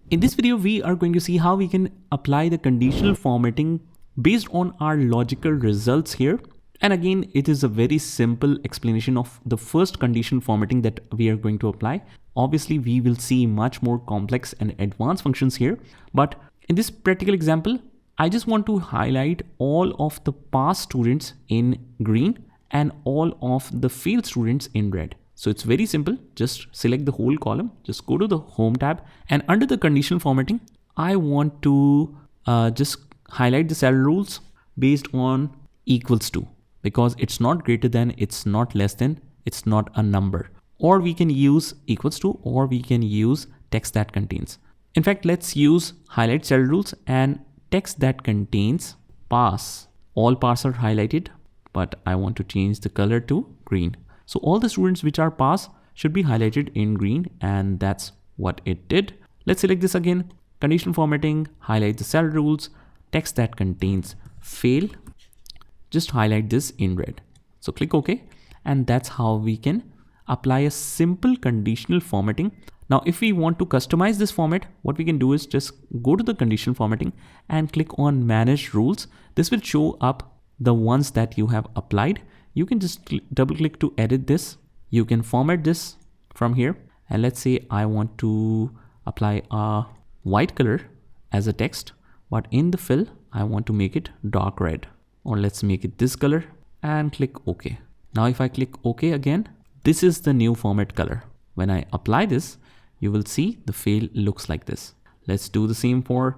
In this video, we are going to see how we can apply the conditional formatting based on our logical results here. And again, it is a very simple explanation of the first conditional formatting that we are going to apply. Obviously, we will see much more complex and advanced functions here. But in this practical example, I just want to highlight all of the pass students in green and all of the fail students in red. So it's very simple. Just select the whole column, just go to the home tab, and under the conditional formatting, I want to just highlight the cell rules based on equals to, because it's not greater than, it's not less than, it's not a number. Or we can use equals to, or we can use text that contains. In fact, let's use highlight cell rules and text that contains pass. All pass are highlighted, but I want to change the color to green. So all the students which are pass should be highlighted in green, and that's what it did. Let's select this again. Conditional formatting, highlight the cell rules, text that contains fail. Just highlight this in red. So click OK. And that's how we can apply a simple conditional formatting. Now, if we want to customize this format, what we can do is just go to the conditional formatting and click on manage rules. This will show up the ones that you have applied. You can just double click to edit this. You can format this from here. And let's say I want to apply a white color as a text, but in the fill, I want to make it dark red, or let's make it this color and click OK. Now, if I click OK again, this is the new format color. When I apply this, you will see the fail looks like this. Let's do the same for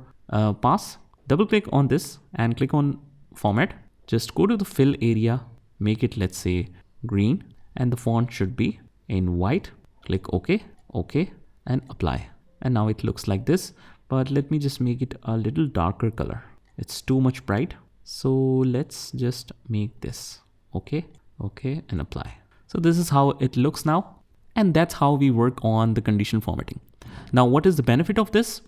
pass. Double click on this and click on format. Just go to the fill area, make it, let's say, green, and the font should be in white. Click OK, OK, and apply. And now it looks like this, but let me just make it a little darker color. It's too much bright. So let's just make this OK, OK, and apply. So this is how it looks now. And that's how we work on the conditional formatting. Now, what is the benefit of this?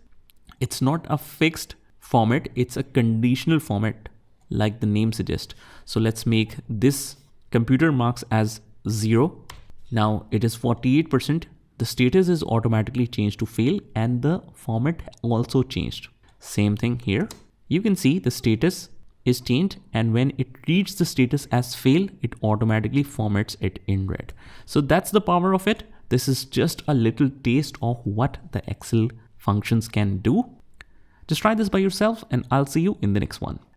It's not a fixed format. It's a conditional format, like the name suggests. So let's make this computer marks as 0. Now it is 48%. The status is automatically changed to fail, and the format also changed. Same thing here. You can see the status is changed, and when it reads the status as fail, it automatically formats it in red. So that's the power of it. This is just a little taste of what the Excel functions can do. Just try this by yourself, and I'll see you in the next one.